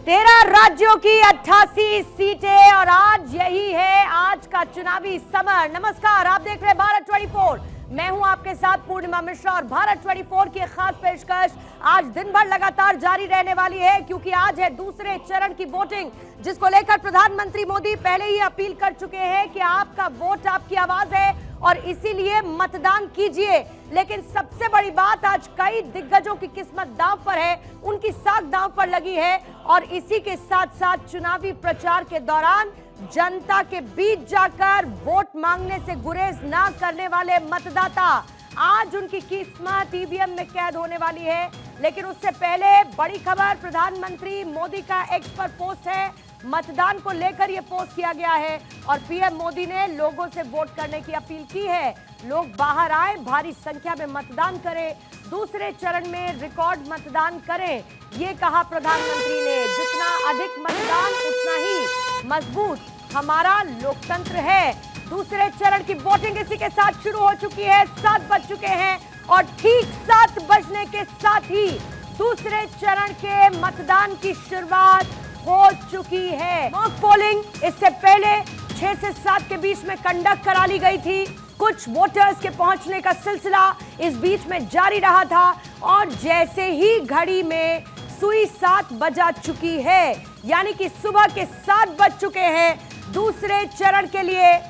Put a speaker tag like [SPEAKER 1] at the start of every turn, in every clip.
[SPEAKER 1] 13 राज्यों की 88 सीटें और आज यही है आज का चुनावी समर। नमस्कार, आप देख रहे हैं भारत 24। मैं हूं आपके साथ पूर्णिमा मिश्रा और भारत 24 की खास पेशकश आज दिन भर लगातार जारी रहने वाली है क्योंकि आज है दूसरे चरण की वोटिंग, जिसको लेकर प्रधानमंत्री मोदी पहले ही अपील कर चुके हैं कि आपका वोट आपकी आवाज है और इसीलिए मतदान कीजिए। लेकिन सबसे बड़ी बात, आज कई दिग्गजों की किस्मत दांव पर है, उनकी साख दांव पर लगी है और इसी के साथ साथ चुनावी प्रचार के दौरान जनता के बीच जाकर वोट मांगने से गुरेज ना करने वाले मतदाता, आज उनकी किस्मत ईवीएम में कैद होने वाली है। लेकिन उससे पहले बड़ी खबर, प्रधानमंत्री मोदी का एक्स पर पोस्ट है, मतदान को लेकर यह पोस्ट किया गया है और पीएम मोदी ने लोगों से वोट करने की अपील की है। लोग बाहर आए, भारी संख्या में मतदान करें, दूसरे चरण में रिकॉर्ड मतदान करें, ये कहा प्रधानमंत्री ने। जितना अधिक मतदान उतना ही मजबूत हमारा लोकतंत्र है। दूसरे चरण की वोटिंग इसी के साथ शुरू हो चुकी है। 7 बज चुके हैं और ठीक 7 बजने के साथ ही दूसरे चरण के मतदान की शुरुआत हो चुकी है। मॉक पोलिंग इससे पहले 6 से 7 के बीच में कंडक्ट करा ली गई थी। कुछ वोटर्स के पहुंचने का सिलसिला इस बीच में जारी रहा था और जैसे ही घड़ी में सुई 7 बजा चुकी है, यानी कि सुबह के 7 बज चुके हैं, दूसरे चरण के लिए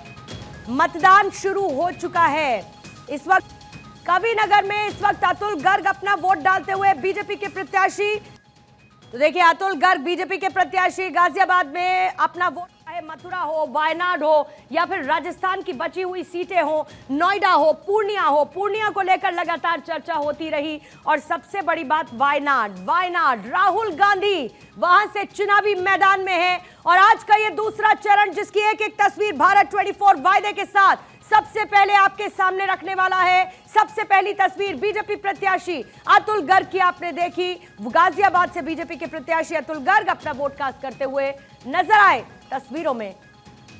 [SPEAKER 1] मतदान शुरू हो चुका है। इस वक्त कविनगर में अतुल गर्ग अपना वोट डालते हुए बीजेपी के प्रत्याशी, तो देखिए अतुल गर्ग बीजेपी के प्रत्याशी गाजियाबाद में अपना वोट, चाहे मथुरा हो, वायनाड हो या फिर राजस्थान की बची हुई सीटें हो, नोएडा हो, पूर्णिया को लेकर लगातार चर्चा होती रही। और सबसे बड़ी बात, वायनाड राहुल गांधी वहां से चुनावी मैदान में है और आज का ये दूसरा चरण, जिसकी एक एक तस्वीर भारत 24 वायदे के साथ सबसे पहले आपके सामने रखने वाला है। सबसे पहली तस्वीर बीजेपी प्रत्याशी अतुल गर्ग की आपने देखी। गाजियाबाद से बीजेपी के प्रत्याशी अतुल गर्ग अपना वोट कास्ट करते हुए नजर आए तस्वीरों में।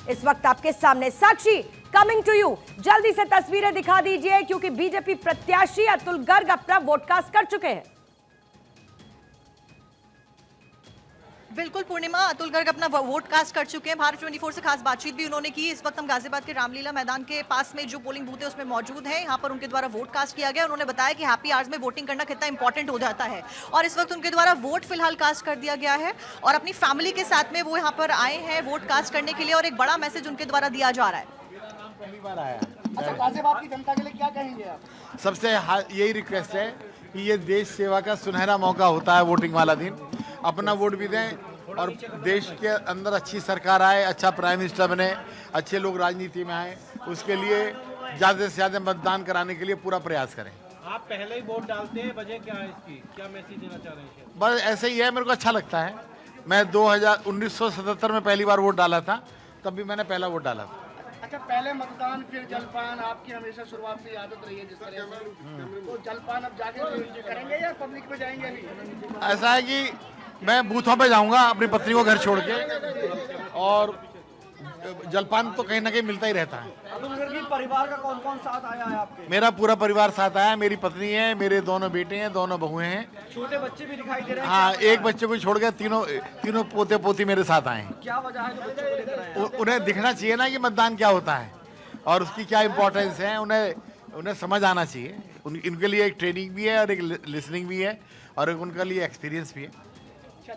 [SPEAKER 1] इस वक्त आपके सामने साक्षी, कमिंग टू यू, जल्दी से तस्वीरें दिखा दीजिए क्योंकि बीजेपी प्रत्याशी अतुल गर्ग अपना वोट कास्ट कर चुके हैं।
[SPEAKER 2] बिल्कुल पूर्णिमा, अतुल गर्ग अपना वोट कास्ट कर चुके हैं। भारत 24 से खास बातचीत भी उन्होंने की। इस वक्त हम गाजियाबाद के रामलीला मैदान के पास में जो पोलिंग बूथ है उसमें मौजूद है। यहाँ पर उनके द्वारा वोट कास्ट किया गया। उन्होंने बताया कि हैप्पी आवर्स में वोटिंग करना कितना इंपॉर्टेंट हो जाता है और इस वक्त उनके द्वारा वोट फिलहाल कास्ट कर दिया गया है और अपनी फैमिली के साथ में वो यहाँ पर आए हैं वोट कास्ट करने के लिए और एक बड़ा मैसेज उनके द्वारा दिया जा रहा है।
[SPEAKER 3] पहली बार आया। अच्छा, गाजियाबाद की जनता के लिए क्या कहेंगे आप? सबसे यही रिक्वेस्ट है कि ये देश सेवा का सुनहरा मौका होता है वोटिंग वाला दिन, अपना वोट भी दें और देश के अंदर अच्छी सरकार आए, अच्छा प्राइम मिनिस्टर बने, अच्छे लोग राजनीति में आए, उसके लिए ज़्यादा से ज़्यादा मतदान कराने के लिए पूरा प्रयास करें।
[SPEAKER 4] आप पहले ही वोट डालते हैं, वजह क्या है इसकी, क्या मैसेज देना चाह रहे हैं?
[SPEAKER 3] बस ऐसे ही है, मेरे को अच्छा लगता है। मैं 1977 में पहली बार वोट डाला था, तब भी मैंने पहला वोट डाला था।
[SPEAKER 5] अच्छा, पहले मतदान फिर जलपान, आपकी हमेशा शुरुआत से आदत रही है जिस तरह से, तो जलपान अब जाके करेंगे या पब्लिक में जाएंगे अभी?
[SPEAKER 3] ऐसा है कि मैं बूथों पे जाऊंगा अपनी पत्नी को घर छोड़ के और जलपान तो कहीं ना कहीं मिलता ही रहता है।
[SPEAKER 4] अतुल गर्ग की परिवार का कौन कौन साथ आया है आपके?
[SPEAKER 3] मेरा पूरा परिवार साथ आया है। मेरी पत्नी है, मेरे दोनों बेटे हैं, दोनों बहुएं हैं,
[SPEAKER 4] छोटे बच्चे भी दिखाई दे रहे हैं।
[SPEAKER 3] हाँ, एक बच्चे को छोड़ के तीनों पोते पोती मेरे साथ आए हैं।
[SPEAKER 4] क्या वजह है जो बच्चों को लेकर आए हैं?
[SPEAKER 3] उन्हें दिखना चाहिए ना कि मतदान क्या होता है और उसकी क्या इम्पोर्टेंस है, उन्हें समझ आना चाहिए। इनके लिए एक ट्रेनिंग भी है और एक लिसनिंग भी है और एक उनके लिए एक्सपीरियंस भी है।
[SPEAKER 2] तो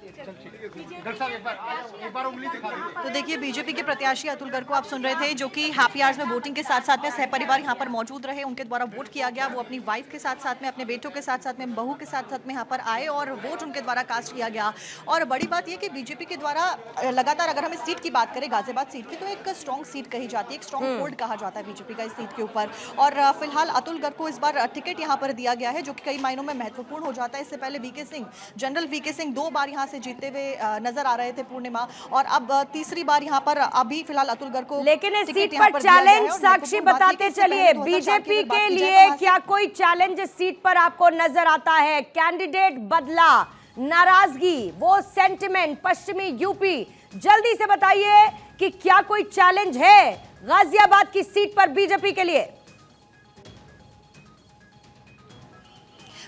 [SPEAKER 2] देखिए बीजेपी के प्रत्याशी अतुल गर्ग को आप सुन रहे थे, जो कि हैप्पी आवर्स में वोटिंग के साथ साथ में सहपरिवार यहाँ पर मौजूद रहे, उनके द्वारा वोट किया गया। वो अपनी वाइफ के साथ साथ में, अपने बेटों के साथ साथ में, बहू के साथ साथ में यहाँ पर आए और वोट उनके द्वारा कास्ट किया गया। और बड़ी बात यह कि बीजेपी के द्वारा लगातार, अगर हम इस सीट की बात करें गाजियाबाद सीट की, तो एक स्ट्रॉन्ग सीट कही जाती है, एक स्ट्रॉन्ग होल्ड कहा जाता है बीजेपी का इस सीट के ऊपर। और फिलहाल अतुल गर्ग को इस बार टिकट यहाँ पर दिया गया है, जो कि कई मायनों में महत्वपूर्ण हो जाता है। इससे पहले V K Singh, general V K Singh 2 बार यहाँ से जीतते हुए नजर आ रहे थे पूर्णिमा, और अब तीसरी बार यहाँ पर अभी फिलहाल अतुल गर्ग को,
[SPEAKER 1] लेकिन इस सीट पर चैलेंज साक्षी बताते चलिए, बीजेपी के लिए क्या कोई चैलेंज इस सीट पर आपको नजर आता है? कैंडिडेट बदला, नाराजगी, वो सेंटिमेंट पश्चिमी यूपी, जल्दी से बताइए कि क्या कोई चैलेंज है गाजियाबाद की सीट पर बीजेपी के लिए?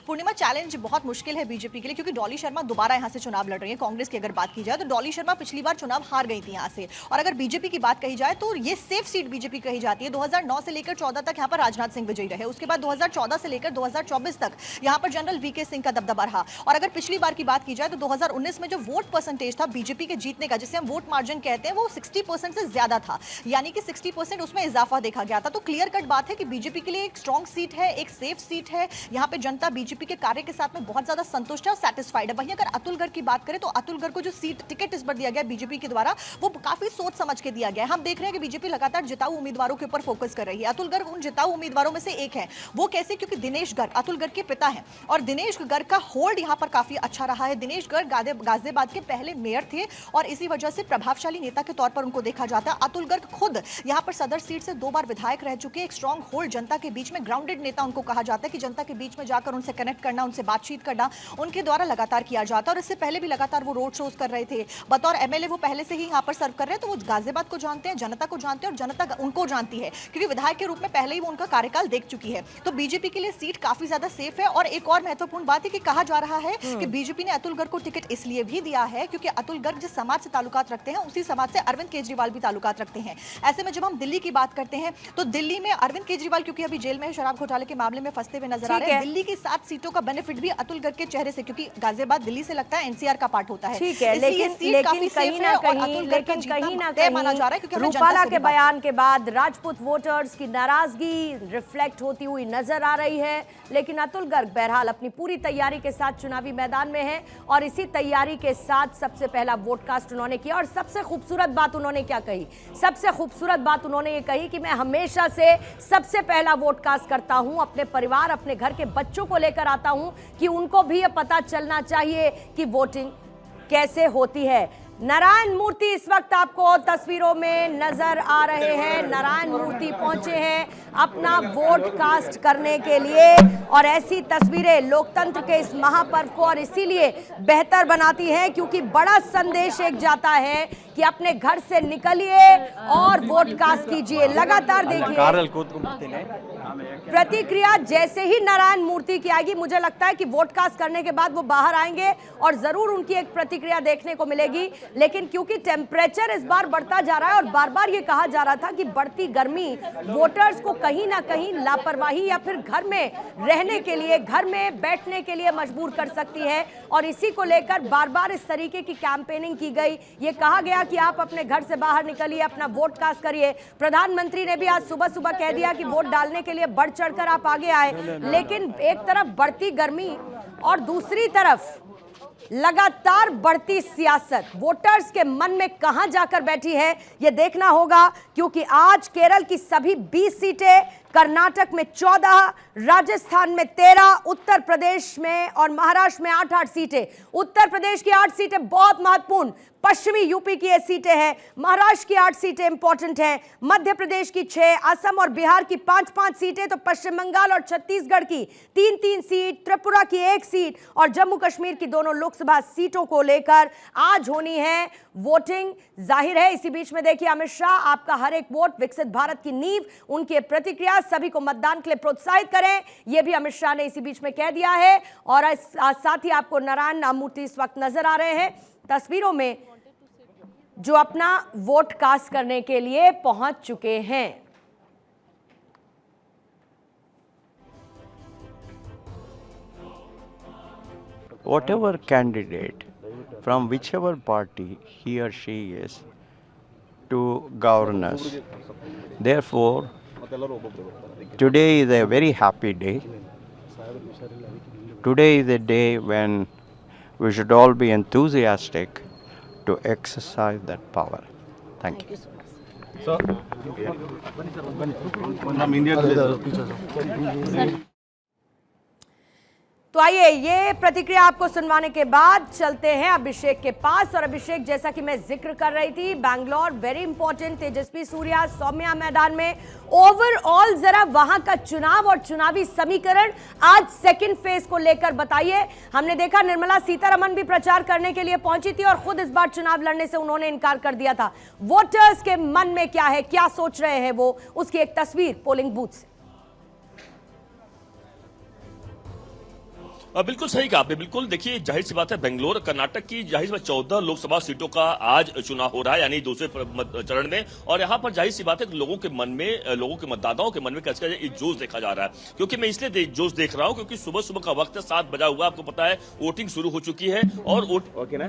[SPEAKER 2] पूर्णिमा, चैलेंज बहुत मुश्किल है बीजेपी के लिए, क्योंकि डॉली शर्मा दोबारा यहाँ से चुनाव लड़ रही है। कांग्रेस की अगर बात की जाए तो डॉली शर्मा पिछली बार चुनाव हार गई थी यहाँ से, और अगर बीजेपी की बात कही जाए तो ये सेफ सीट बीजेपी कही जाती है। 2009 से लेकर 14 तक यहाँ पर राजनाथ सिंह विजयी रहे, उसके बाद 2014 से लेकर 2024 तक यहाँ पर जनरल वीके सिंह का दबदबा रहा। और अगर पिछली बार की बात की जाए तो 2019 में जो वोट परसेंटेज था बीजेपी के जीतने का, जिसे हम वोट मार्जिन कहते हैं, वो 60% से ज्यादा था, यानी कि 60% उसमें इजाफा देखा गया था। तो क्लियर कट बात है कि बीजेपी के लिए एक स्ट्रॉन्ग सीट है, एक सेफ सीट है। यहाँ पे जनता बीजेपी के कार्य के साथ में बहुत ज्यादा संतुष्ट है और सेटिस्फाइड है। वहीं अगर अतुलगढ़ की बात करें तो अतुलगढ़ को जो सीट टिकट इस बार दिया गया बीजेपी के द्वारा, वो काफी सोच समझ के दिया गया है। हम देख रहे हैं कि बीजेपी लगातार जिताऊ उम्मीदवारों के ऊपर फोकस कर रही है। अतुलगढ़ उन जिताऊ उम्मीदवारों में से एक है। वो कैसे? क्योंकि दिनेश गर्ग अतुलगढ़ के पिता हैं और दिनेश गर्ग का होल्ड यहाँ पर काफी अच्छा रहा है। दिनेश गर्ग गाजियाबाद के पहले मेयर थे और इसी वजह से प्रभावशाली नेता के तौर पर उनको देखा जाता है। अतुल गर्ग खुद यहाँ पर सदर सीट से 2 बार विधायक रह चुके हैं। एक स्ट्रॉन्ग होल्ड जनता के बीच में, ग्राउंडेड नेता उनको कहा जाता है कि जनता के बीच में जाकर उनसे कनेक्ट करना, उनसे बातचीत करना उनके द्वारा लगातार किया जाता है। और इससे पहले भी लगातार वो रोड शोज कर रहे थे। बतौर एमएलए वो पहले से ही यहाँ पर सर्व कर रहे हैं, तो वो गाजियाबाद को जानते हैं, जनता को जानते हैं और जनता उनको जानती है, क्योंकि विधायक के रूप में पहले ही वो उनका कार्यकाल देख चुकी है। तो बीजेपी के लिए सीट काफी ज्यादा सेफ है। और एक और महत्वपूर्ण बात है कि कहा जा रहा है कि बीजेपी ने अतुल गर्ग को टिकट इसलिए भी दिया है क्योंकि अतुल गर्ग जिस समाज से ताल्लुकात रखते हैं उसी समाज से अरविंद केजरीवाल भी ताल्लुकात रखते हैं। ऐसे में जब हम दिल्ली की बात करते हैं तो दिल्ली में अरविंद केजरीवाल क्योंकि अभी जेल में शराब घोटाले के मामले में फंसते हुए नजर आ रहे हैं, दिल्ली की 7 सीटों का बेनिफिट भी अतुल गर्ग के चेहरे से, क्योंकि गाजियाबाद दिल्ली से लगता है एनसीआर का पार्ट होता है।
[SPEAKER 1] ठीक है, लेकिन कहीं ना कहीं रूपाला के बयान के बाद राजपूत वोटर्स की नाराजगी रिफ्लेक्ट होती हुई नजर आ रही है। लेकिन अतुल गर्ग बहरहाल अपनी पूरी तैयारी के साथ चुनावी मैदान में है और इसी तैयारी के साथ सबसे पहला वोट कास्ट उन्होंने किया। और सबसे खूबसूरत बात उन्होंने क्या कही? सबसे खूबसूरत बात उन्होंने ये कही कि मैं हमेशा से सबसे पहला वोट कास्ट करता हूं, अपने परिवार, अपने घर के बच्चों को लेकर आता हूं कि उनको भी ये पता चलना चाहिए कि वोटिंग कैसे होती है। नारायण मूर्ति इस वक्त आपको तस्वीरों में नजर आ रहे हैं। नारायण मूर्ति पहुंचे हैं अपना वोट कास्ट करने के लिए और ऐसी तस्वीरें लोकतंत्र के इस महापर्व को और इसीलिए बेहतर बनाती हैं क्योंकि बड़ा संदेश एक जाता है कि अपने घर से निकलिए और वोट कास्ट कीजिए। लगातार देखिए प्रतिक्रिया जैसे ही नारायण मूर्ति की आएगी, मुझे लगता है कि वोट कास्ट करने के बाद वो बाहर आएंगे और जरूर उनकी एक प्रतिक्रिया देखने को मिलेगी। लेकिन क्योंकि टेम्परेचर इस बार बढ़ता जा रहा है और बार बार ये कहा जा रहा था कि बढ़ती गर्मी वोटर्स को कहीं ना कहीं लापरवाही या फिर घर में रहने के लिए, घर में बैठने के लिए मजबूर कर सकती है और इसी को लेकर बार बार इस तरीके की कैंपेनिंग की गई। ये कहा गया कि आप अपने घर से बाहर निकलिए, अपना वोट कास्ट करिए। प्रधानमंत्री ने भी आज सुबह सुबह कह दिया कि वोट डालने के लिए बढ़ चढ़कर आप आगे आए। लेकिन एक तरफ बढ़ती गर्मी और दूसरी तरफ लगातार बढ़ती सियासत वोटर्स के मन में कहां जाकर बैठी है ये देखना होगा, क्योंकि आज केरल की सभी 20 सीटें, कर्नाटक में 14, राजस्थान में 13, उत्तर प्रदेश में और महाराष्ट्र में 8-8 सीटें। उत्तर प्रदेश की 8 सीटें बहुत महत्वपूर्ण, पश्चिमी यूपी की 8 सीटें हैं, महाराष्ट्र की 8 सीटें इंपॉर्टेंट हैं, मध्य प्रदेश की 6, असम और बिहार की 5-5 सीटें, तो पश्चिम बंगाल और छत्तीसगढ़ की 3-3 सीट, त्रिपुरा की 1 सीट और जम्मू कश्मीर की दोनों लोकसभा सीटों को लेकर आज होनी है वोटिंग। जाहिर है इसी बीच में देखिए अमित शाह, आपका हर एक वोट विकसित भारत की नींव, उनकी प्रतिक्रिया, सभी को मतदान के लिए प्रोत्साहित करें, यह भी अमित शाह ने इसी बीच में कह दिया है। और साथ ही आपको नारायण मूर्ति इस वक्त नजर आ रहे हैं तस्वीरों में जो अपना वोट कास्ट करने के लिए पहुंच चुके हैं।
[SPEAKER 6] Whatever candidate from whichever party he or she is to govern us. Therefore, today is a very happy day. Today is a day when we should all be enthusiastic to exercise that power. Thank you.
[SPEAKER 1] तो आइए ये प्रतिक्रिया आपको सुनवाने के बाद चलते हैं अभिषेक के पास। और अभिषेक, जैसा कि मैं जिक्र कर रही थी, बैंगलोर वेरी इंपॉर्टेंट, तेजस्वी सूर्या, सौम्या मैदान में, ओवरऑल जरा वहां का चुनाव और चुनावी समीकरण आज सेकंड फेज को लेकर बताइए। हमने देखा निर्मला सीतारमण भी प्रचार करने के लिए पहुंची थी और खुद इस बार चुनाव लड़ने से उन्होंने इनकार कर दिया था। वोटर्स के मन में क्या है, क्या सोच रहे हैं वो, उसकी एक तस्वीर पोलिंग बूथ से।
[SPEAKER 7] बिल्कुल सही कहा आपने। बिल्कुल देखिए, जाहिर सी बात है बेंगलोर कर्नाटक की जाहिर सी बात 14 लोकसभा सीटों का आज चुनाव हो रहा है, यानी दूसरे चरण में। और यहाँ पर जाहिर सी बात है लोगों के मन में, लोगों के मतदाताओं के मन में कैसे एक जोश देखा जा रहा है। क्योंकि मैं इसलिए जोश देख रहा हूँ क्योंकि सुबह सुबह का वक्त है, 7 बजा हुआ, आपको पता है वोटिंग शुरू हो चुकी है। और
[SPEAKER 8] ಓಕೆನಾ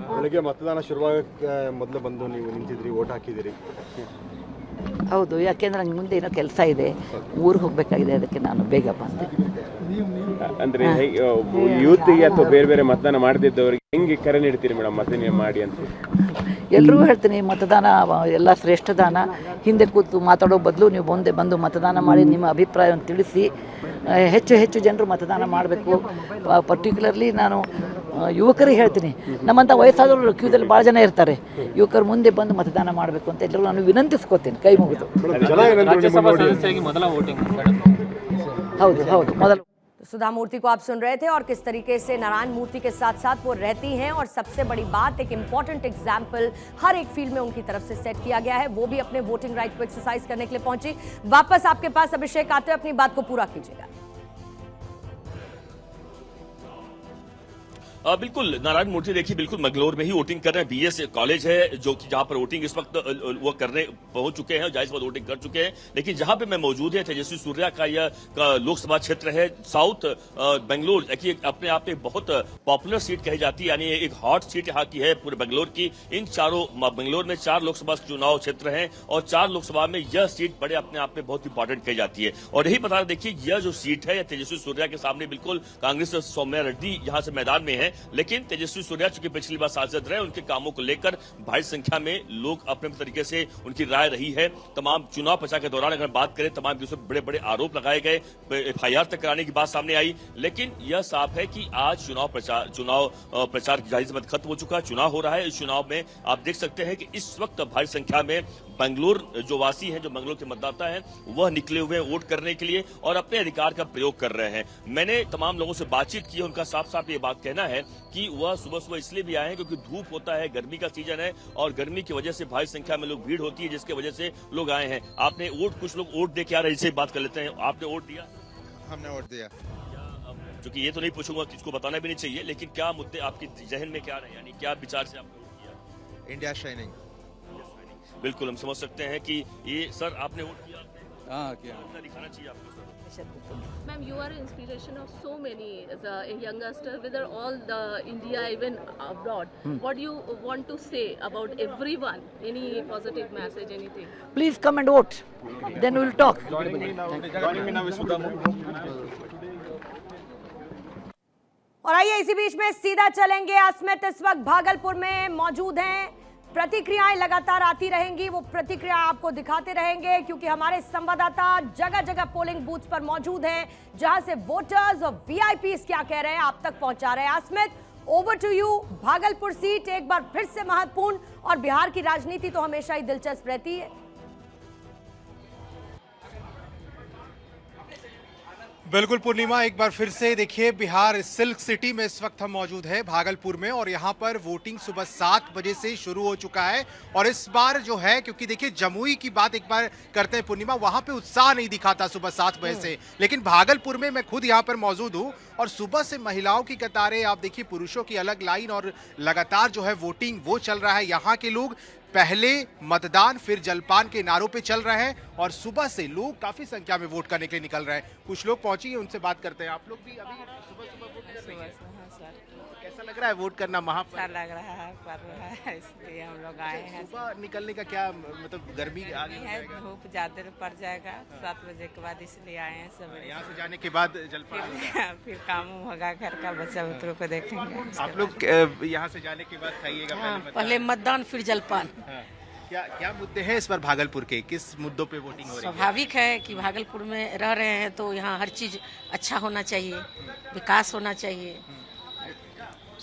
[SPEAKER 8] ಬೆಳಗ್ಗೆ ಮತದಾನ ಶುರುವಾಗಕ್ಕೆ ಮೊದಲು ಬಂದು ನೀವು ನಿಂತಿದ್ರಿ, ವೋಟ್ ಹಾಕಿದಿರಿ.
[SPEAKER 9] ಹೌದು, ಯಾಕೆಂದ್ರೆ ನಂಗೆ ಮುಂದೆ ಏನೋ ಕೆಲಸ ಇದೆ, ಊರಿಗೆ ಹೋಗಬೇಕಾಗಿದೆ, ಅದಕ್ಕೆ ನಾನು ಬೇಗ ಬಂದೆ.
[SPEAKER 8] ಅಂದ್ರೆ ಯೂತ್ಗೆ ಅಥವಾ ಬೇರೆ ಬೇರೆ ಮತದಾನ ಮಾಡದಿದ್ದವರಿಗೆ ಹೆಂಗೆ ಕರೆ ನೀಡ್ತೀರಿ ಮೇಡಮ್ ಮತದಾನ ಮಾಡಿ ಅಂತ?
[SPEAKER 9] ಎಲ್ರಿಗೂ ಹೇಳ್ತೀನಿ, ಮತದಾನ ಎಲ್ಲ ಶ್ರೇಷ್ಠ ದಾನ. ಹಿಂದೆ ಕೂತು ಮಾತಾಡೋ ಬದಲು ನೀವು ಮುಂದೆ ಬಂದು ಮತದಾನ ಮಾಡಿ ನಿಮ್ಮ ಅಭಿಪ್ರಾಯವನ್ನು ತಿಳಿಸಿ. ಹೆಚ್ಚು ಹೆಚ್ಚು ಜನರು ಮತದಾನ ಮಾಡಬೇಕು. ಪರ್ಟಿಕ್ಯುಲರ್ಲಿ ನಾನು ಯುವಕರಿಗೆ ಹೇಳ್ತೀನಿ, ನಮ್ಮಂಥ ವಯಸ್ಸಾದವರು ಕ್ಯೂದಲ್ಲಿ ಭಾಳ ಜನ ಇರ್ತಾರೆ, ಯುವಕರು ಮುಂದೆ ಬಂದು ಮತದಾನ ಮಾಡಬೇಕು ಅಂತ ಎಲ್ಲರೂ ನಾನು ವಿನಂತಿಸ್ಕೋತೀನಿ ಕೈ ಮುಗಿದು. ಹೌದು ಹೌದು, ಮೊದಲು.
[SPEAKER 1] सुधा मूर्ति को आप सुन रहे थे और किस तरीके से नारायण मूर्ति के साथ साथ वो रहती हैं। और सबसे बड़ी बात, एक इंपॉर्टेंट एग्जाम्पल हर एक फील्ड में उनकी तरफ से सेट किया गया है। वो भी अपने वोटिंग राइट को एक्सरसाइज करने के लिए पहुंची। वापस आपके पास अभिषेक आते हुए अपनी बात को पूरा कीजिएगा।
[SPEAKER 7] बिल्कुल, नारायण मूर्ति देखिए बिल्कुल मंगलौर में ही वोटिंग कर रहे हैं। बीएस कॉलेज है जो कि जहां पर वोटिंग इस वक्त वो करने पहुंच चुके हैं, जाहिर सी बात वोटिंग कर चुके हैं। लेकिन जहां पे मैं मौजूद है तेजस्वी सूर्या का यह लोकसभा क्षेत्र है, साउथ बेंगलोर, देखिए अपने आप में बहुत पॉपुलर सीट कही जाती है, यानी एक हॉट सीट यहाँ की है पूरे बेंगलोर की। इन चारों बेंगलोर में 4 लोकसभा चुनाव क्षेत्र हैं और 4 लोकसभा में यह सीट बड़े अपने आप में बहुत इंपॉर्टेंट कही जाती है। और यही बता देखिए, यह जो सीट है तेजस्वी सूर्या के सामने बिल्कुल कांग्रेस सौम्या रेड्डी यहाँ से मैदान में है। लेकिन तेजस्वी सूर्या चूंकि पिछली बार सांसद रहे, उनके कामों को लेकर भारी संख्या में लोग अपने तरीके से उनकी राय रही है। तमाम चुनाव प्रचार के दौरान अगर बात करें, तमाम दूसरे बड़े बड़े आरोप लगाए गए, एफआईआर तक कराने की बात सामने आई। लेकिन यह साफ है कि आज चुनाव प्रचार की जाहिर सी बात खत्म हो चुका है, चुनाव हो रहा है। इस चुनाव में आप देख सकते हैं कि इस वक्त भारी संख्या में बेंगलोर जो वासी हैं, जो बेंगलोर के मतदाता हैं, वह निकले हुए हैं वोट करने के लिए और अपने अधिकार का प्रयोग कर रहे हैं। मैंने तमाम लोगों से बातचीत की, उनका साफ साफ ये बात कहना है कि वह सुबह सुबह इसलिए भी आए हैं क्योंकि धूप होता है, गर्मी का सीजन है और गर्मी की वजह से भारी संख्या में लोग भीड़ होती है, जिसकी वजह से लोग आए हैं। आपने वोट, कुछ लोग वोट दे के आ रहे हैं, इससे बात कर लेते हैं। आपने वोट दिया?
[SPEAKER 10] हमने वोट दिया।
[SPEAKER 7] क्योंकि ये तो नहीं पूछूंगा, किसको बताना भी नहीं चाहिए, लेकिन क्या मुद्दे आपके जहन में क्या रहे, यानी क्या विचार से आपने वोट किया?
[SPEAKER 10] India shining.
[SPEAKER 7] बिल्कुल, हम समझ सकते हैं कि ये सर आपने वोट किया?
[SPEAKER 10] हाँ किया।
[SPEAKER 7] कितना दिखाना चाहिए आपको sir?
[SPEAKER 11] Ma'am, you are an inspiration of so many youngsters, whether all the India, even abroad. What do you want to say about everyone? Any positive message, anything?
[SPEAKER 9] Please come and vote. Then we will talk.
[SPEAKER 1] और आइए इसी बीच में सीधा चलेंगे। अस्मित इस वक्त भागलपुर में मौजूद हैं। प्रतिक्रियाएं लगातार आती रहेंगी, वो प्रतिक्रिया आपको दिखाते रहेंगे क्योंकि हमारे संवाददाता जगह जगह पोलिंग बूथ पर मौजूद हैं, जहां से वोटर्स और वीआईपीज क्या कह रहे हैं आप तक पहुंचा रहे हैं। Asmit, over to you. Bhagalpur seat एक बार फिर से महत्वपूर्ण, और बिहार की राजनीति तो हमेशा ही दिलचस्प रहती है।
[SPEAKER 12] बिल्कुल पूर्णिमा, एक बार फिर से देखिए बिहार सिल्क सिटी में इस वक्त हम मौजूद हैं भागलपुर में, और यहाँ पर वोटिंग सुबह 7 बजे से शुरू हो चुका है। और इस बार जो है, क्योंकि देखिए जमुई की बात एक बार करते हैं पूर्णिमा, वहां पे उत्साह नहीं दिखाता सुबह 7 बजे से, लेकिन भागलपुर में मैं खुद यहाँ पर मौजूद हूँ और सुबह से महिलाओं की कतारें, आप देखिए पुरुषों की अलग लाइन, और लगातार जो है वोटिंग वो चल रहा है। यहाँ के लोग पहले मतदान फिर जलपान के नारों पे चल रहे हैं और सुबह से लोग काफी संख्या में वोट करने के लिए निकल रहे हैं। कुछ लोग पहुंचे हैं, उनसे बात करते हैं। आप लोग भी अभी सुबह सुबह वोट कर रहे हैं? कैसा लग रहा है वोट करना?
[SPEAKER 9] अच्छा लग रहा है, पर रहा है, इसलिए हम लोग आए हैं।
[SPEAKER 12] सुबह निकलने का क्या मतलब, गर्मी आ गई है,
[SPEAKER 9] धूप ज्यादा पड़ जाएगा 7 बजे के बाद, इसलिए आए हैं सब।
[SPEAKER 12] यहाँ से जाने के बाद जलपान,
[SPEAKER 9] फिर काम होगा, घर का बच्चा बुतरों को देखेंगे।
[SPEAKER 12] आप लोग यहाँ से जाने के बाद खाइएगा?
[SPEAKER 9] पहले मतदान फिर जलपान।
[SPEAKER 12] क्या क्या मुद्दे हैं इस बार भागलपुर के, किस मुद्दों पे वोटिंग हो रही है?
[SPEAKER 9] स्वाभाविक है कि भागलपुर में रह रहे हैं तो यहाँ हर चीज अच्छा होना चाहिए, विकास होना चाहिए,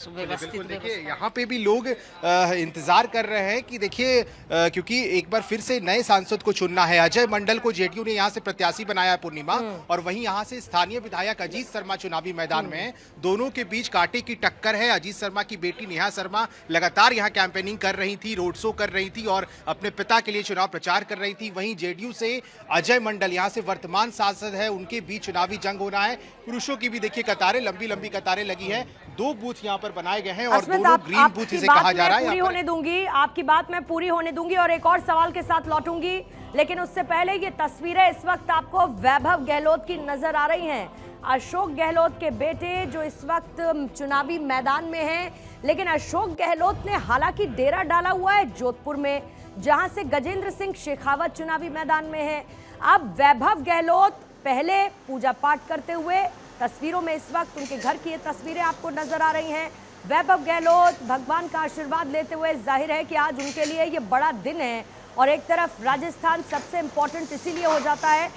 [SPEAKER 2] व्यवस्थित
[SPEAKER 12] देखिए यहाँ पे भी लोग इंतजार कर रहे हैं कि देखिए क्योंकि एक बार फिर से नए सांसद को चुनना है। अजय मंडल को जेडीयू ने यहाँ से प्रत्याशी बनाया है पूर्णिमा, और वहीं यहाँ से स्थानीय विधायक अजीत शर्मा चुनावी मैदान में हैं। दोनों के बीच कांटे की टक्कर है। अजीत शर्मा की बेटी नेहा शर्मा लगातार यहाँ कैंपेनिंग कर रही थी, रोड शो कर रही थी और अपने पिता के लिए चुनाव प्रचार कर रही थी। वहीं जेडीयू से अजय मंडल यहाँ से वर्तमान सांसद है, उनके बीच चुनावी जंग होना है। पुरुषों की भी देखिए कतारें, लंबी लंबी कतारें लगी है। 2 बूथ यहाँ पर बनाए गए हैं और दोनों ग्रीन बूथ जिसे कहा जा रहा है।
[SPEAKER 1] पूरी होने दूंगी, आपकी बात मैं पूरी होने दूंगी और एक और सवाल के साथ लौटूंगी, लेकिन उससे पहले ये तस्वीरें इस वक्त आपको वैभव गहलोत की नजर आ रही हैं। अशोक गहलोत के बेटे जो इस वक्त चुनावी मैदान में हैं, लेकिन अशोक गहलोत ने हालांकि डेरा डाला हुआ है जोधपुर में, जहां से गजेंद्र सिंह शेखावत चुनावी मैदान में है। अब वैभव गहलोत पहले पूजा पाठ करते हुए, तस्वीरों में इस वक्त उनके घर की ये तस्वीरें आपको नजर आ रही हैं। वैभव गहलोत भगवान का आशीर्वाद लेते हुए, जाहिर है कि आज उनके लिए ये बड़ा दिन है। और एक तरफ राजस्थान सबसे इंपॉर्टेंट इसीलिए हो जाता है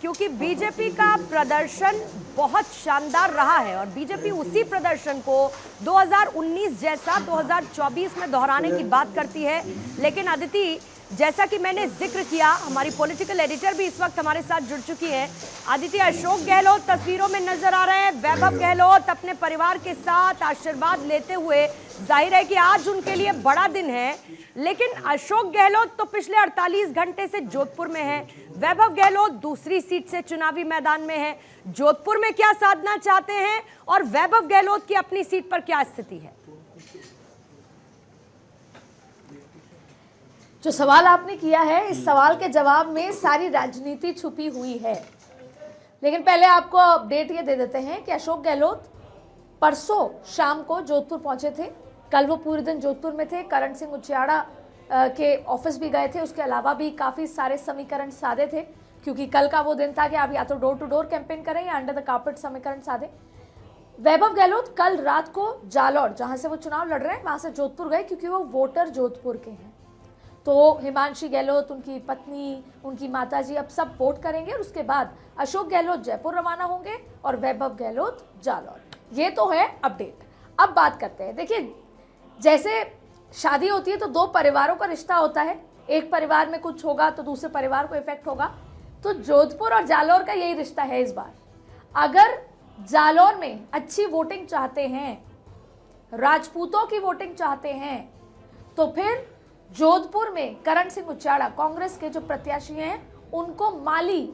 [SPEAKER 1] क्योंकि बीजेपी का प्रदर्शन बहुत शानदार रहा है और बीजेपी उसी प्रदर्शन को 2019 जैसा 2024 में दोहराने की बात करती है। लेकिन अदिति, जैसा कि मैंने जिक्र किया, हमारी पॉलिटिकल एडिटर भी इस वक्त हमारे साथ जुड़ चुकी है। अदिति, अशोक गहलोत तस्वीरों में नजर आ रहे हैं, वैभव गहलोत अपने परिवार के साथ आशीर्वाद लेते हुए, जाहिर है कि आज उनके लिए बड़ा दिन है। लेकिन अशोक गहलोत तो पिछले 48 घंटे से जोधपुर में है, वैभव गहलोत दूसरी सीट से चुनावी मैदान में है। जोधपुर में क्या साधना चाहते हैं और वैभव गहलोत की अपनी सीट पर क्या स्थिति है?
[SPEAKER 13] जो सवाल आपने किया है, इस सवाल के जवाब में सारी राजनीति छुपी हुई है। लेकिन पहले आपको अपडेट ये दे देते हैं कि अशोक गहलोत परसों शाम को जोधपुर पहुंचे थे। कल वो पूरे दिन जोधपुर में थे, करण सिंह उचियाड़ा के ऑफिस भी गए थे। उसके अलावा भी काफ़ी सारे समीकरण साधे थे, क्योंकि कल का वो दिन था कि आप या तो डोर टू डोर कैंपेन करें या अंडर द कारपेट समीकरण साधे। वैभव गहलोत कल रात को जालौर, जहां से वो चुनाव लड़ रहे हैं, वहां से जोधपुर गए, क्योंकि वो वोटर जोधपुर के हैं। तो हिमांशी गहलोत, उनकी पत्नी, उनकी माताजी अब सब वोट करेंगे और उसके बाद अशोक गहलोत जयपुर रवाना होंगे और वैभव गहलोत जालौर। ये तो है अपडेट। अब बात करते हैं। देखिए, जैसे शादी होती है तो 2 परिवारों का रिश्ता होता है, एक परिवार में कुछ होगा तो दूसरे परिवार को इफेक्ट होगा। तो जोधपुर और जालौर का यही रिश्ता है इस बार। अगर जालौर में अच्छी वोटिंग चाहते हैं, राजपूतों की वोटिंग चाहते हैं, तो फिर जोधपुर में करण सिंह उचियाड़ा, कांग्रेस के जो प्रत्याशी हैं, उनको माली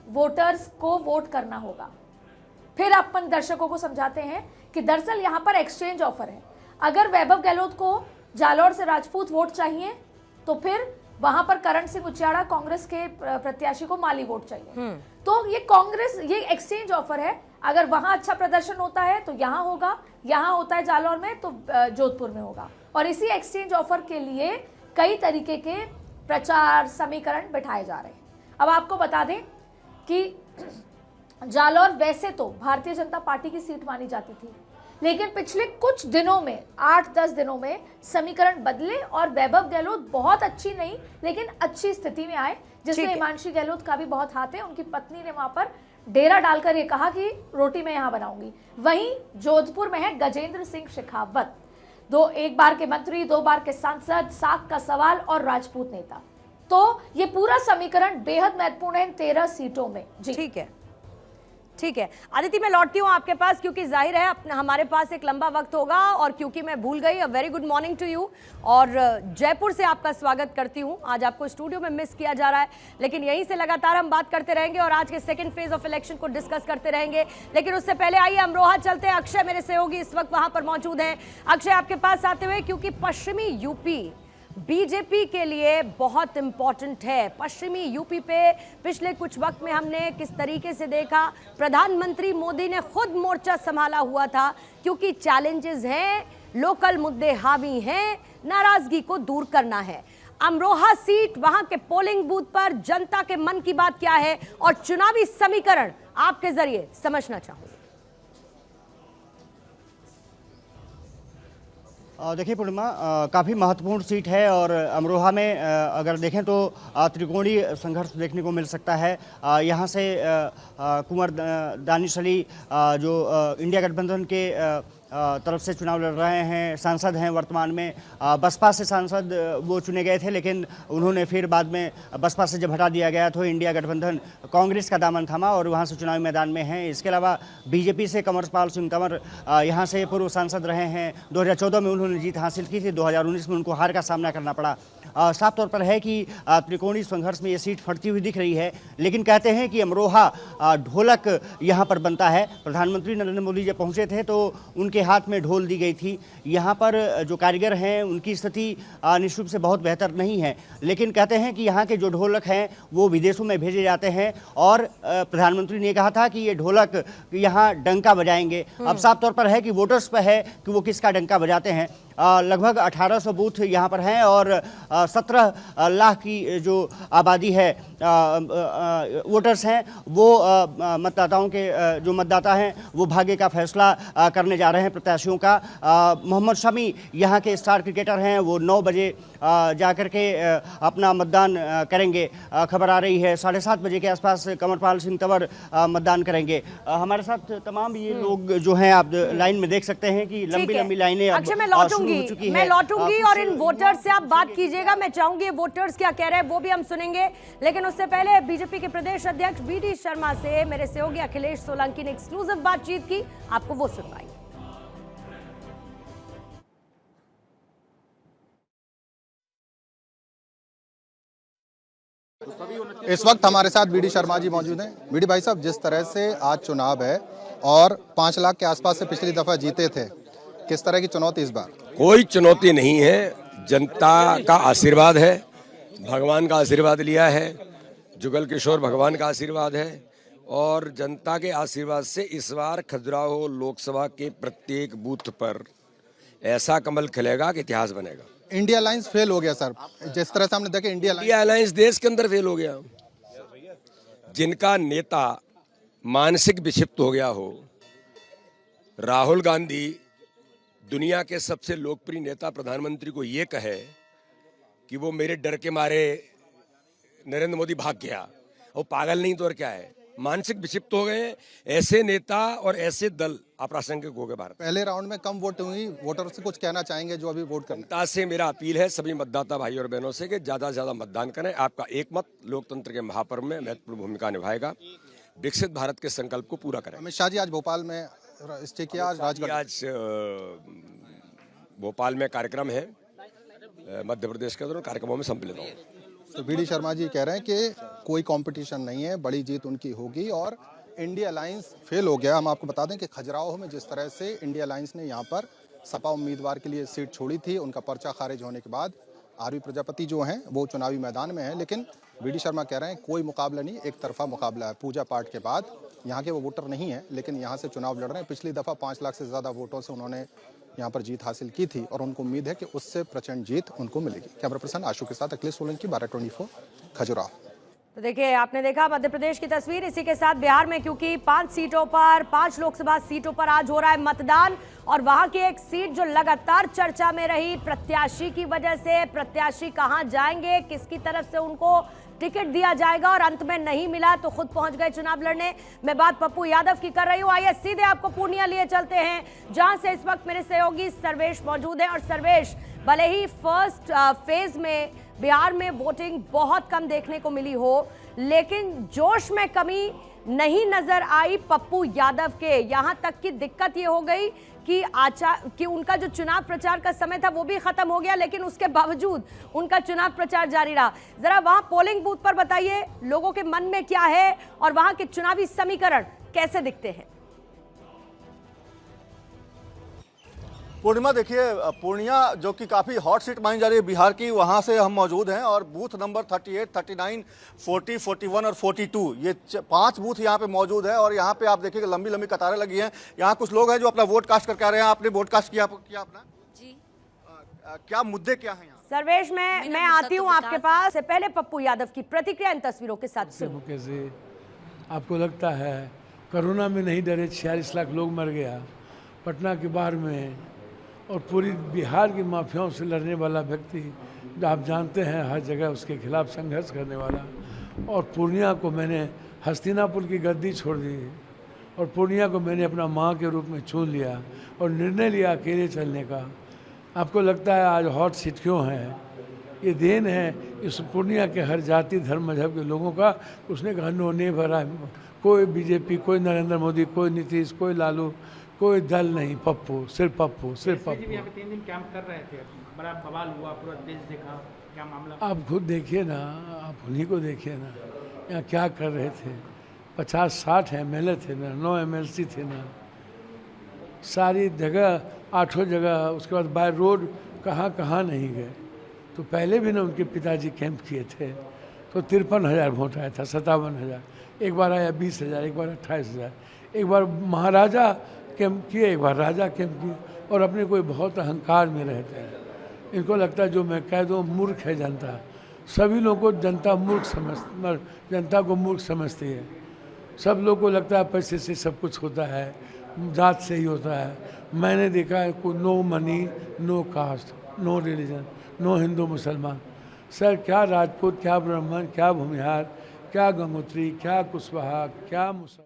[SPEAKER 13] वोटर्स को वोट करना होगा। फिर अपन दर्शकों को समझाते हैं कि दरअसल यहाँ पर एक्सचेंज ऑफर है। अगर वैभव गहलोत को जालौर से राजपूत वोट चाहिए तो फिर वहां पर करण सिंह उचियाड़ा, कांग्रेस के प्रत्याशी को माली वोट चाहिए। तो ये एक्सचेंज ऑफर है। अगर वहां अच्छा प्रदर्शन होता है तो यहाँ होगा, यहाँ होता है जालौर में तो जोधपुर में होगा। और इसी एक्सचेंज ऑफर के लिए कई तरीके के प्रचार समीकरण बिठाए जा रहे हैं। अब आपको बता दें कि जालौर वैसे तो भारतीय जनता पार्टी की सीट मानी जाती थी, लेकिन पिछले कुछ दिनों में, 8-10 दिनों में समीकरण बदले और वैभव गहलोत बहुत अच्छी नहीं लेकिन अच्छी स्थिति में आए, जिसमें हिमांशी गहलोत का भी बहुत हाथ है। उनकी पत्नी ने वहां पर डेरा डालकर ये कहा कि रोटी मैं यहाँ बनाऊंगी। वहीं जोधपुर में है गजेंद्र सिंह शेखावत, एक बार के मंत्री, 2 बार के सांसद, साख का सवाल और राजपूत नेता। तो ये पूरा समीकरण बेहद महत्वपूर्ण है इन 13 सीटों में। जी
[SPEAKER 1] ठीक है अदिति, मैं लौटती हूँ आपके पास, क्योंकि जाहिर है हमारे पास एक लंबा वक्त होगा और क्योंकि मैं भूल गई। A very good morning to you, और जयपुर से आपका स्वागत करती हूँ। आज आपको स्टूडियो में मिस किया जा रहा है, लेकिन यहीं से लगातार हम बात करते रहेंगे और आज के सेकंड फेज ऑफ इलेक्शन को डिस्कस करते रहेंगे। लेकिन उससे पहले आइए अमरोहा चलते हैं। अक्षय मेरे सहयोगी इस वक्त वहां पर मौजूद हैं। अक्षय, आपके पास आते हुए, क्योंकि पश्चिमी यूपी बीजेपी के लिए बहुत इंपॉर्टेंट है। पश्चिमी यूपी पे पिछले कुछ वक्त में हमने किस तरीके से देखा, प्रधानमंत्री मोदी ने खुद मोर्चा संभाला हुआ था, क्योंकि चैलेंजेस हैं, लोकल मुद्दे हावी हैं, नाराजगी को दूर करना है। अमरोहा सीट, वहां के पोलिंग बूथ पर जनता के मन की बात क्या है और चुनावी समीकरण आपके जरिए समझना चाहूंगी।
[SPEAKER 5] देखिए पूर्णिमा, काफ़ी महत्वपूर्ण सीट है और अमरोहा में अगर देखें तो त्रिकोणीय संघर्ष देखने को मिल सकता है। यहाँ से कुंवर दानिश अली जो इंडिया गठबंधन के तरफ से चुनाव लड़ रहे हैं, सांसद हैं वर्तमान में। बसपा से सांसद वो चुने गए थे, लेकिन उन्होंने फिर बाद में बसपा से जब हटा दिया गया तो इंडिया गठबंधन कांग्रेस का दामन थामा और वहाँ से चुनावी मैदान में हैं। इसके अलावा बीजेपी से कंवरपाल सिंह कंवर यहाँ से पूर्व सांसद रहे हैं। 2014 में उन्होंने जीत हासिल की थी, 2019 में उनको हार का सामना करना पड़ा। साफ तौर पर है कि त्रिकोणीय संघर्ष में ये सीट फटती हुई दिख रही है, लेकिन कहते हैं कि अमरोहा ढोलक यहाँ पर बनता है। प्रधानमंत्री नरेंद्र मोदी जब पहुँचे थे तो उनके हाथ में ढोल दी गई थी। यहाँ पर जो कारीगर हैं उनकी स्थिति निश्चित रूप से बहुत बेहतर नहीं है, लेकिन कहते हैं कि यहाँ के जो ढोलक हैं वो विदेशों में भेजे जाते हैं और प्रधानमंत्री ने कहा था कि ये ढोलक यहाँ डंका बजाएंगे। अब साफ तौर पर है कि वोटर्स पर है कि वो किसका डंका बजाते हैं। लगभग 1800 बूथ यहाँ पर हैं और 17 लाख की जो आबादी है वोटर्स हैं, वो मतदाताओं के जो मतदाता हैं वो भाग्य का फैसला करने जा रहे हैं प्रत्याशियों का। मोहम्मद शमी यहाँ के स्टार क्रिकेटर हैं, वो 9 बजे जाकर के अपना मतदान करेंगे। खबर आ रही है 7:30 बजे के आसपास कंवरपाल सिंह कंवर मतदान करेंगे। हमारे साथ तमाम ये लोग जो हैं आप लाइन में देख सकते हैं कि लंबी लंबी लाइनें अब
[SPEAKER 1] मैं लौटूंगी और इन वोटर्स से आप बात कीजिएगा। मैं चाहूंगी वोटर्स क्या कह रहे हैं वो भी हम सुनेंगे, लेकिन उससे पहले बीजेपी के प्रदेश अध्यक्ष BD शर्मा से मेरे सहयोगी अखिलेश सोलंकी ने एक्सक्लूसिव बातचीत की, आपको वो सुनवाएंगे।
[SPEAKER 10] इस वक्त हमारे साथ BD शर्मा जी मौजूद हैं। BD भाई साहब, जिस तरह से आज चुनाव है और 5 लाख के आसपास से पिछली दफा जीते थे, किस तरह की चुनौती इस बार?
[SPEAKER 14] कोई चुनौती नहीं है, जनता का आशीर्वाद है, भगवान का आशीर्वाद लिया है, जुगल किशोर भगवान का आशीर्वाद है और जनता के आशीर्वाद से इस बार खजुराहो लोकसभा के प्रत्येक बूथ पर ऐसा कमल खिलेगा कि इतिहास बनेगा।
[SPEAKER 10] इंडिया अलायंस फेल हो गया सर, जिस तरह से हमने देखा
[SPEAKER 14] इंडिया अलायंस देश के अंदर फेल हो गया। जिनका नेता मानसिक विक्षिप्त हो गया हो, राहुल गांधी दुनिया के सबसे लोकप्रिय नेता प्रधानमंत्री को ये कहे कि वो मेरे डर के मारे नरेंद्र मोदी भाग गया, वो पागल नहीं तो और क्या है, मानसिक विक्षिप्त हो गए। ऐसे नेता और ऐसे दल अप्रासंगिक हो गए। भारत
[SPEAKER 10] पहले राउंड में कम वोट हुई, वोटर से कुछ कहना चाहेंगे जो अभी वोट करने?
[SPEAKER 14] जनता से मेरा अपील है सभी मतदाता भाई और बहनों से कि ज्यादा से ज्यादा मतदान करें। आपका एक मत लोकतंत्र के महापर्व में महत्वपूर्ण भूमिका निभाएगा। विकसित भारत के संकल्प को पूरा करें।
[SPEAKER 10] अमित शाह जी आज भोपाल में स्टे किया,
[SPEAKER 14] आज भोपाल में कार्यक्रम है, मध्य प्रदेश के अंदर कार्यक्रमों में सम्मिलित हूँ।
[SPEAKER 10] तो BD शर्मा जी कह रहे हैं कि कोई कंपटीशन नहीं है, बड़ी जीत उनकी होगी और इंडिया अलायंस फेल हो गया। हम आपको बता दें कि खजुराहो में जिस तरह से इंडिया अलायंस ने यहाँ पर सपा उम्मीदवार के लिए सीट छोड़ी थी, उनका पर्चा खारिज होने के बाद RV प्रजापति जो हैं वो चुनावी मैदान में है, लेकिन BD शर्मा कह रहे हैं कोई मुकाबला नहीं, एक तरफा मुकाबला है। पूजा पाठ के बाद यहाँ के वो वोटर नहीं है, लेकिन यहाँ से चुनाव लड़ रहे हैं। पिछली दफा 5 लाख से ज्यादा वोटों से उन्होंने यहाँ पर जीत हासिल की थी और उनको उम्मीद है कि उससे प्रचंड जीत उनको मिलेगी। कैमरा पर्सन आशु के साथ अखिलेश सोलंकी, 12/24 खजुराहो।
[SPEAKER 1] तो देखिए, आपने देखा मध्य प्रदेश की तस्वीर। इसी के साथ बिहार में, क्योंकि 5 सीटों पर, 5 लोकसभा सीटों पर आज हो रहा है मतदान और वहां की एक सीट जो लगातार चर्चा में रही प्रत्याशी की वजह से, प्रत्याशी कहां जाएंगे, किसकी तरफ से उनको टिकट दिया जाएगा और अंत में नहीं मिला तो खुद पहुंच गए चुनाव लड़ने। मैं बात पप्पू यादव की कर रही हूं। आइए सीधे आपको पूर्णिया लिए चलते हैं, जहां से इस वक्त मेरे सहयोगी सर्वेश मौजूद है। और सर्वेश, भले ही फर्स्ट फेज में बिहार में वोटिंग बहुत कम देखने को मिली हो, लेकिन जोश में कमी नहीं नजर आई पप्पू यादव के। यहां तक की दिक्कत ये हो गई कि उनका जो चुनाव प्रचार का समय था वो भी खत्म हो गया, लेकिन उसके बावजूद उनका चुनाव प्रचार जारी रहा। जरा वहां पोलिंग बूथ पर बताइए लोगों के मन में क्या है और वहां के चुनावी समीकरण कैसे दिखते हैं।
[SPEAKER 15] पूर्णिमा, देखिए पूर्णिया जो कि काफ़ी हॉट सीट मानी जा रही है बिहार की, वहाँ से हम मौजूद हैं और बूथ नंबर 38, 39, 40, 41 और 42 ये 5 बूथ यहाँ पे मौजूद है। और यहाँ पे आप देखिए लंबी लंबी कतारें लगी हैं। यहाँ कुछ लोग हैं जो अपना वोट कास्ट करके आ रहे हैं। आपने वोट कास्ट किया अपना? जी। क्या मुद्दे क्या हैं यहाँ?
[SPEAKER 1] सर्वेश, मैं आती हूँ आपके पास। से पहले पप्पू यादव की प्रतिक्रिया इन तस्वीरों के साथ सुनो।
[SPEAKER 16] कैसे आपको लगता है कोरोना में नहीं डरे, 46 लाख लोग मर गया, पटना के बाहर में और पूरी बिहार की माफियाओं से लड़ने वाला व्यक्ति, जो आप जानते हैं हर जगह उसके खिलाफ संघर्ष करने वाला। और पूर्णिया को मैंने हस्तिनापुर की गद्दी छोड़ दी और पूर्णिया को मैंने अपना माँ के रूप में चुन लिया और निर्णय लिया अकेले चलने का। आपको लगता है आज हॉट सीट क्यों है? ये देन है इस पूर्णिया के हर जाति धर्म मजहब के लोगों का। उसने कहा नो नहीं भरा, कोई बीजेपी, कोई नरेंद्र मोदी, कोई नीतीश, कोई लालू, कोई दल नहीं, पप्पू, सिर्फ पप्पू, सिर्फ पप्पू।
[SPEAKER 4] यहाँ पे 3 दिन कैंप कर रहे थे, बड़ा बवाल हुआ, पूरा देश देखा, क्या मामला?
[SPEAKER 16] आप खुद देखिए ना, आप उन्हीं को देखिए ना, यहाँ क्या कर रहे थे। 50-60 MLA थे ना, 9 MLC थे ना, सारी जगह 8 जगह, उसके बाद बाय रोड कहाँ कहाँ नहीं गए। तो पहले भी ना उनके पिताजी कैंप किए थे तो 53,000 वोट आया था, 57,000, एक बार आया 20,000, एक बार 28,000, एक बार महाराजा कैंप किए, एक बार राजा कैंप किए। और अपने कोई बहुत अहंकार में रहते हैं। इनको लगता है जो मैं कह दूँ मूर्ख है जनता। सभी लोगों को जनता जनता को मूर्ख समझती है। सब लोग को लगता है पैसे से सब कुछ होता है, जात से ही होता है। मैंने देखा है कोई no money, no caste, no religion, no Hindu मुसलमान। सर क्या राजपूत, क्या ब्राह्मण, क्या भूमिहार, क्या गंगोत्री, क्या कुशवाहा, क्या मुसलमान।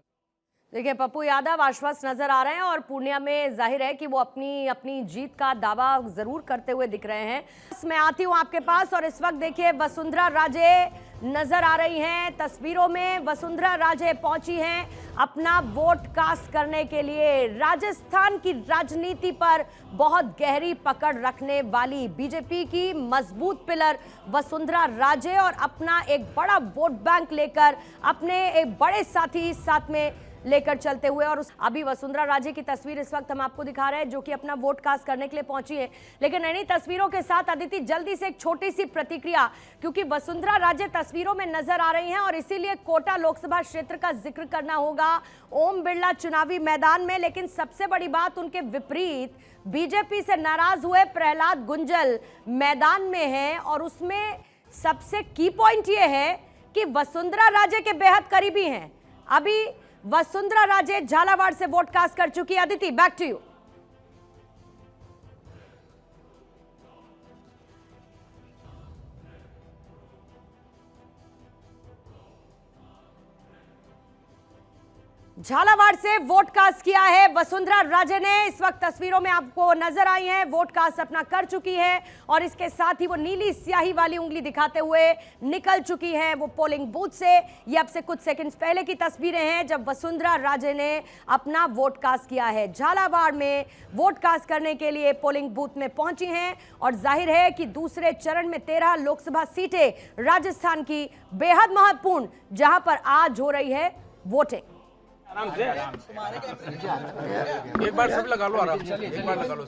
[SPEAKER 1] देखिए पप्पू यादव आश्वस्त नजर आ रहे हैं और पूर्णिया में जाहिर है कि वो अपनी जीत का दावा जरूर करते हुए दिख रहे हैं। मैं आती हूँ आपके पास और इस वक्त देखिए वसुंधरा राजे नजर आ रही हैं तस्वीरों में। वसुंधरा राजे पहुंची हैं अपना वोट कास्ट करने के लिए। राजस्थान की राजनीति पर बहुत गहरी पकड़ रखने वाली बीजेपी की मजबूत पिलर वसुंधरा राजे और अपना एक बड़ा वोट बैंक लेकर अपने एक बड़े साथी साथ में लेकर चलते हुए। और अभी वसुंधरा राजे की तस्वीर इस वक्त हम आपको दिखा रहे हैं जो कि अपना वोट कास्ट करने के लिए पहुंची है। लेकिन इन्हीं तस्वीरों के साथ अदिति जल्दी से एक छोटी सी प्रतिक्रिया, क्योंकि वसुंधरा राजे तस्वीरों में नजर आ रही हैं और इसीलिए कोटा लोकसभा क्षेत्र का जिक्र करना होगा। ओम बिरला चुनावी मैदान में, लेकिन सबसे बड़ी बात उनके विपरीत बीजेपी से नाराज हुए प्रहलाद गुंजल मैदान में है। और उसमें सबसे की पॉइंट यह है कि वसुंधरा राजे के बेहद करीबी हैं। अभी वसुंधरा राजे झालावाड़ से वोट कास्ट कर चुकी है। Aditi back to you. Jhalawar से वोट कास्ट किया है वसुंधरा राजे ने। इस वक्त तस्वीरों में आपको नजर आई हैं, वोट कास्ट अपना कर चुकी है और इसके साथ ही वो नीली स्याही वाली उंगली दिखाते हुए निकल चुकी है वो पोलिंग बूथ से। ये अब से कुछ सेकंड्स पहले की तस्वीरें हैं जब वसुंधरा राजे ने अपना वोट कास्ट किया है। झालावाड़ में वोट कास्ट करने के लिए पोलिंग बूथ में पहुंची हैं और जाहिर है कि दूसरे चरण में 13 लोकसभा सीटें राजस्थान की बेहद महत्वपूर्ण, जहां पर आज हो रही है वोटिंग।
[SPEAKER 8] आराम से एक बार सब लगा लो, आराम से एक बार लगा लो।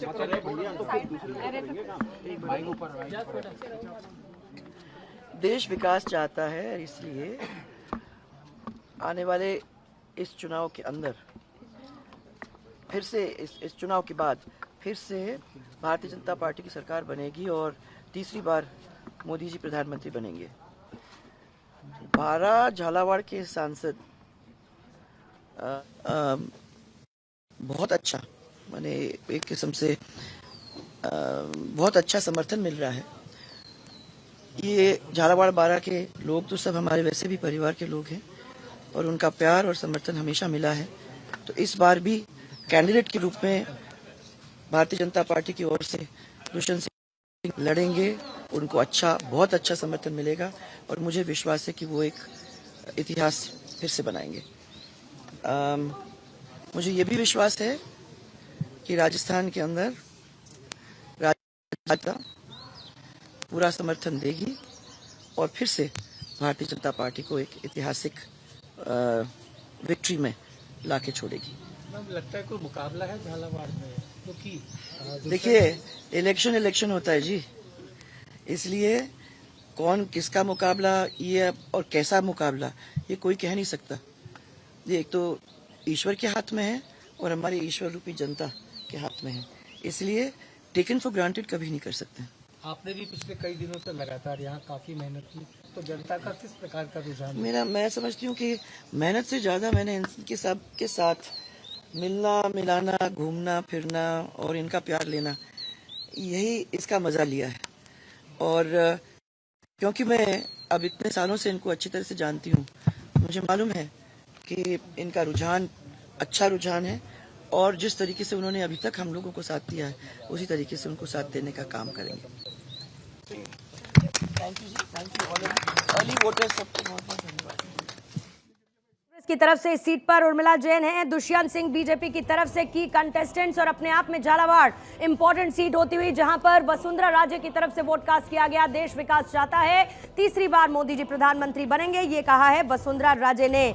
[SPEAKER 9] देश विकास चाहता है, इसलिए आने वाले इस चुनाव के अंदर फिर से इस चुनाव के बाद फिर से भारतीय जनता पार्टी की सरकार बनेगी और तीसरी बार मोदी जी प्रधानमंत्री बनेंगे। 12 झालावाड़ के सांसद बहुत अच्छा, माने एक किस्म से बहुत अच्छा समर्थन मिल रहा है। ये झालावाड़ 12 के लोग तो सब हमारे वैसे भी परिवार के लोग हैं और उनका प्यार और समर्थन हमेशा मिला है। तो इस बार भी कैंडिडेट के रूप में भारतीय जनता पार्टी की ओर से दुष्यंत सिंह लड़ेंगे। उनको बहुत अच्छा समर्थन मिलेगा और मुझे विश्वास है कि वो एक इतिहास फिर से बनाएंगे। मुझे ये भी विश्वास है कि राजस्थान के अंदर भाजपा पूरा समर्थन देगी और फिर से भारतीय जनता पार्टी को एक ऐतिहासिक विक्ट्री में लाके छोड़ेगी।
[SPEAKER 4] लगता है कोई मुकाबला है झालावाड़ में, क्योंकि
[SPEAKER 9] देखिए इलेक्शन होता है जी, इसलिए कौन किसका मुकाबला ये और कैसा मुकाबला ये कोई कह नहीं सकता। ये एक तो ईश्वर के हाथ में है और हमारी ईश्वर रूपी जनता के हाथ में है, इसलिए टेकन फॉर ग्रांटेड कभी नहीं कर सकते।
[SPEAKER 4] आपने भी पिछले कई दिनों से लगातार यहाँ काफी मेहनत की, तो जनता का किस प्रकार का रुझान?
[SPEAKER 9] मैं समझती हूँ कि मेहनत से ज्यादा मैंने इनके सबके साथ मिलना मिलाना, घूमना फिरना और इनका प्यार लेना,
[SPEAKER 17] यही इसका मज़ा लिया है। और क्योंकि मैं अब इतने सालों से इनको अच्छी तरह से जानती हूँ, मुझे मालूम है कि इनका रुझान अच्छा रुझान है और जिस तरीके से उन्होंने अभी तक हम लोगों को साथ दिया है उसी तरीके से उनको साथ देने का काम करेंगे। थैंक यू जी, थैंक यू अर्ली वोटर्स सबको बहुत बहुत धन्यवाद।
[SPEAKER 1] कांग्रेस की तरफ से इस सीट पर उर्मिला जैन हैं, दुष्यंत सिंह बीजेपी की तरफ से की कंटेस्टेंट्स और अपने आप में झालावाड़ इंपॉर्टेंट सीट होती हुई जहां पर वसुंधरा राजे की तरफ से वोट कास्ट किया गया। देश विकास चाहता है, तीसरी बार मोदी जी प्रधानमंत्री बनेंगे, ये कहा है वसुंधरा राजे ने।